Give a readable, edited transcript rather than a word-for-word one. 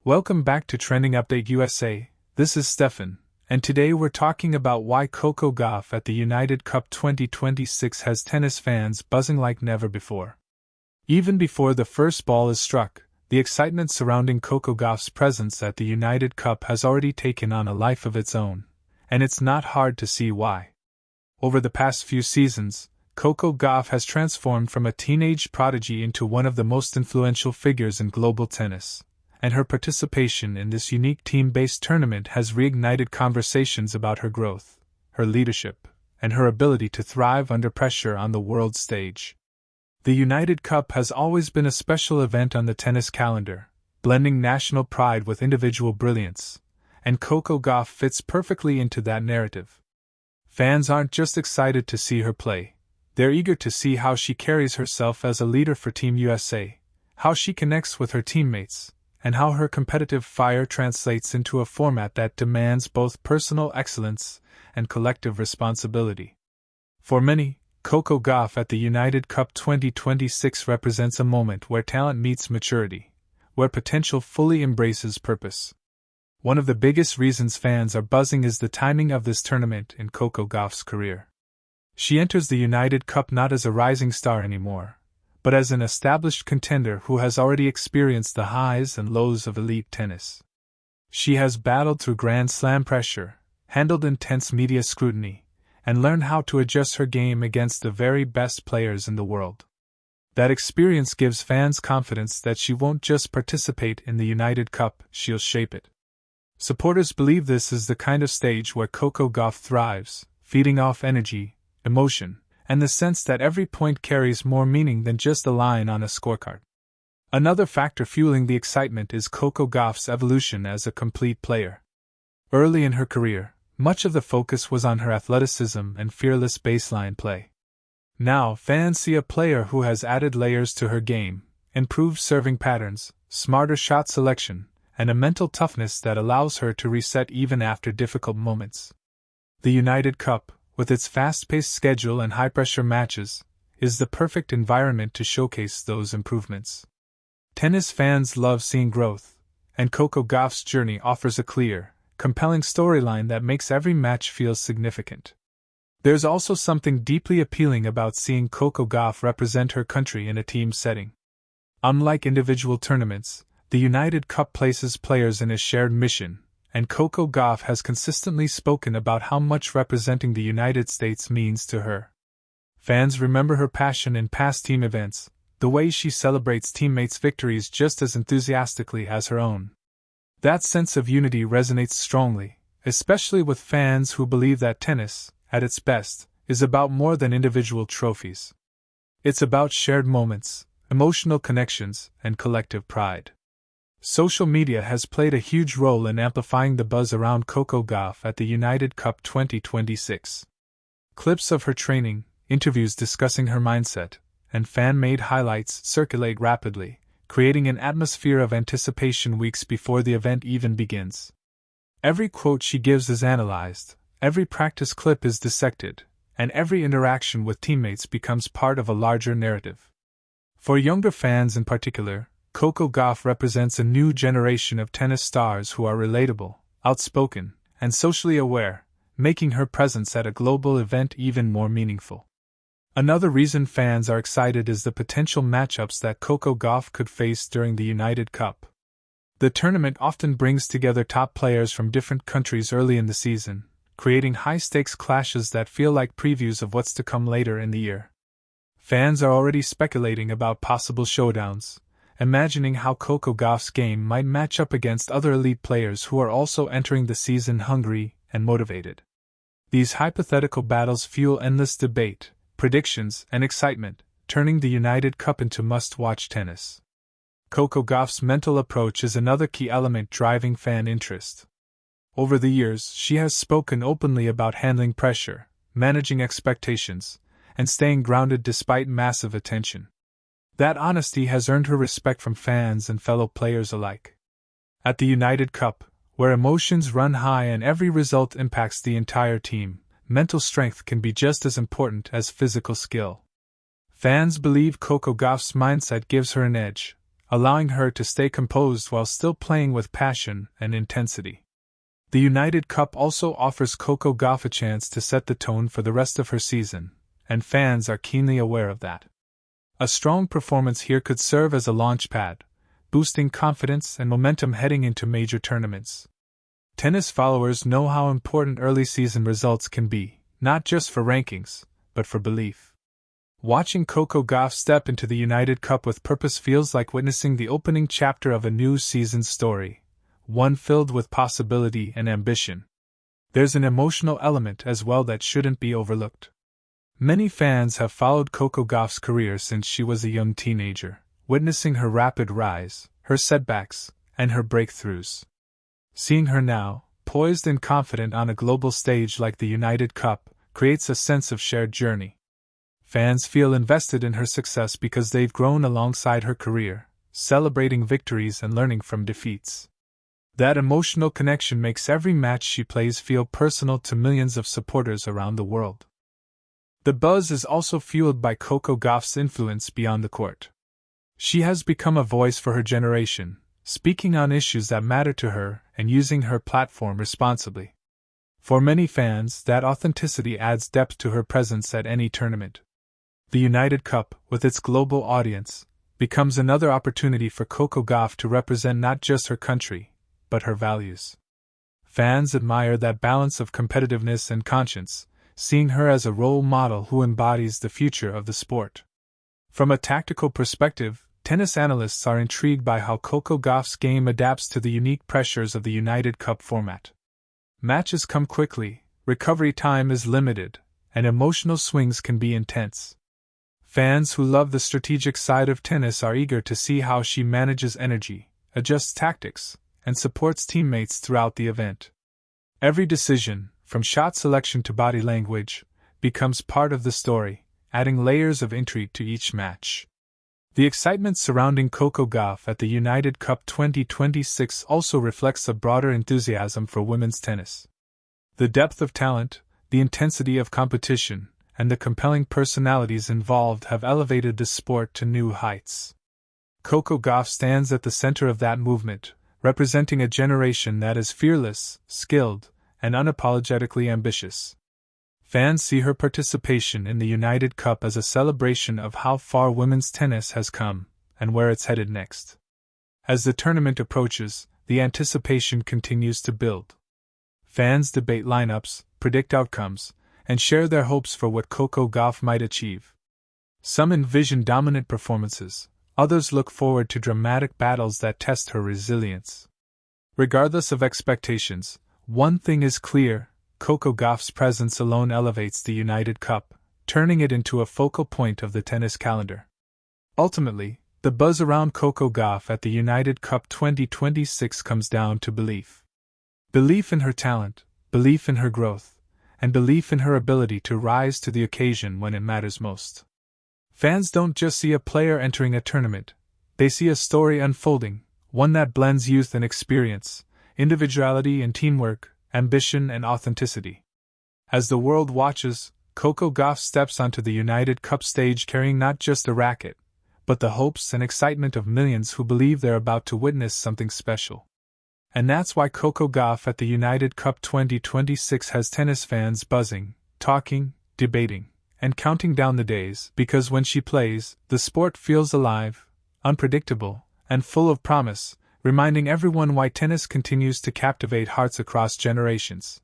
Welcome back to Trending Update USA. This is Steffan, and today we're talking about why Coco Gauff at the United Cup 2026 has tennis fans buzzing like never before. Even before the first ball is struck, the excitement surrounding Coco Gauff's presence at the United Cup has already taken on a life of its own, and it's not hard to see why. Over the past few seasons, Coco Gauff has transformed from a teenage prodigy into one of the most influential figures in global tennis, and her participation in this unique team-based tournament has reignited conversations about her growth, her leadership, and her ability to thrive under pressure on the world stage. The United Cup has always been a special event on the tennis calendar, blending national pride with individual brilliance, and Coco Gauff fits perfectly into that narrative. Fans aren't just excited to see her play, they're eager to see how she carries herself as a leader for Team USA, how she connects with her teammates, and how her competitive fire translates into a format that demands both personal excellence and collective responsibility. For many, Coco Gauff at the United Cup 2026 represents a moment where talent meets maturity, where potential fully embraces purpose. One of the biggest reasons fans are buzzing is the timing of this tournament in Coco Gauff's career. She enters the United Cup not as a rising star anymore, but as an established contender who has already experienced the highs and lows of elite tennis. She has battled through Grand Slam pressure, handled intense media scrutiny, and learned how to adjust her game against the very best players in the world. That experience gives fans confidence that she won't just participate in the United Cup, she'll shape it. Supporters believe this is the kind of stage where Coco Gauff thrives, feeding off energy, emotion, and the sense that every point carries more meaning than just a line on a scorecard. Another factor fueling the excitement is Coco Gauff's evolution as a complete player. Early in her career, much of the focus was on her athleticism and fearless baseline play. Now, fans see a player who has added layers to her game, improved serving patterns, smarter shot selection, and a mental toughness that allows her to reset even after difficult moments. The United Cup, with its fast-paced schedule and high-pressure matches, is the perfect environment to showcase those improvements. Tennis fans love seeing growth, and Coco Gauff's journey offers a clear, compelling storyline that makes every match feel significant. There's also something deeply appealing about seeing Coco Gauff represent her country in a team setting. Unlike individual tournaments, the United Cup places players in a shared mission, and Coco Gauff has consistently spoken about how much representing the United States means to her. Fans remember her passion in past team events, the way she celebrates teammates' victories just as enthusiastically as her own. That sense of unity resonates strongly, especially with fans who believe that tennis, at its best, is about more than individual trophies. It's about shared moments, emotional connections, and collective pride. Social media has played a huge role in amplifying the buzz around Coco Gauff at the United Cup 2026. Clips of her training, interviews discussing her mindset, and fan-made highlights circulate rapidly, creating an atmosphere of anticipation weeks before the event even begins. Every quote she gives is analyzed, every practice clip is dissected, and every interaction with teammates becomes part of a larger narrative. For younger fans in particular, Coco Gauff represents a new generation of tennis stars who are relatable, outspoken, and socially aware, making her presence at a global event even more meaningful. Another reason fans are excited is the potential matchups that Coco Gauff could face during the United Cup. The tournament often brings together top players from different countries early in the season, creating high-stakes clashes that feel like previews of what's to come later in the year. Fans are already speculating about possible showdowns, imagining how Coco Gauff's game might match up against other elite players who are also entering the season hungry and motivated. These hypothetical battles fuel endless debate, predictions, and excitement, turning the United Cup into must-watch tennis. Coco Gauff's mental approach is another key element driving fan interest. Over the years, she has spoken openly about handling pressure, managing expectations, and staying grounded despite massive attention. That honesty has earned her respect from fans and fellow players alike. At the United Cup, where emotions run high and every result impacts the entire team, mental strength can be just as important as physical skill. Fans believe Coco Gauff's mindset gives her an edge, allowing her to stay composed while still playing with passion and intensity. The United Cup also offers Coco Gauff a chance to set the tone for the rest of her season, and fans are keenly aware of that. A strong performance here could serve as a launch pad, boosting confidence and momentum heading into major tournaments. Tennis followers know how important early season results can be, not just for rankings, but for belief. Watching Coco Gauff step into the United Cup with purpose feels like witnessing the opening chapter of a new season's story, one filled with possibility and ambition. There's an emotional element as well that shouldn't be overlooked. Many fans have followed Coco Gauff's career since she was a young teenager, witnessing her rapid rise, her setbacks, and her breakthroughs. Seeing her now, poised and confident on a global stage like the United Cup, creates a sense of shared journey. Fans feel invested in her success because they've grown alongside her career, celebrating victories and learning from defeats. That emotional connection makes every match she plays feel personal to millions of supporters around the world. The buzz is also fueled by Coco Gauff's influence beyond the court. She has become a voice for her generation, speaking on issues that matter to her and using her platform responsibly. For many fans, that authenticity adds depth to her presence at any tournament. The United Cup, with its global audience, becomes another opportunity for Coco Gauff to represent not just her country, but her values. Fans admire that balance of competitiveness and conscience, seeing her as a role model who embodies the future of the sport. From a tactical perspective, tennis analysts are intrigued by how Coco Gauff's game adapts to the unique pressures of the United Cup format. Matches come quickly, recovery time is limited, and emotional swings can be intense. Fans who love the strategic side of tennis are eager to see how she manages energy, adjusts tactics, and supports teammates throughout the event. Every decision, from shot selection to body language, becomes part of the story, adding layers of intrigue to each match. The excitement surrounding Coco Gauff at the United Cup 2026 also reflects a broader enthusiasm for women's tennis. The depth of talent, the intensity of competition, and the compelling personalities involved have elevated the sport to new heights. Coco Gauff stands at the center of that movement, representing a generation that is fearless, skilled, and unapologetically ambitious. Fans see her participation in the United Cup as a celebration of how far women's tennis has come, and where it's headed next. As the tournament approaches, the anticipation continues to build. Fans debate lineups, predict outcomes, and share their hopes for what Coco Gauff might achieve. Some envision dominant performances, others look forward to dramatic battles that test her resilience. Regardless of expectations, one thing is clear: Coco Gauff's presence alone elevates the United Cup, turning it into a focal point of the tennis calendar. Ultimately, the buzz around Coco Gauff at the United Cup 2026 comes down to belief. Belief in her talent, belief in her growth, and belief in her ability to rise to the occasion when it matters most. Fans don't just see a player entering a tournament, they see a story unfolding, one that blends youth and experience, individuality and teamwork, ambition and authenticity. As the world watches, Coco Gauff steps onto the United Cup stage carrying not just a racket, but the hopes and excitement of millions who believe they're about to witness something special. And that's why Coco Gauff at the United Cup 2026 has tennis fans buzzing, talking, debating, and counting down the days, because when she plays, the sport feels alive, unpredictable, and full of promise, reminding everyone why tennis continues to captivate hearts across generations.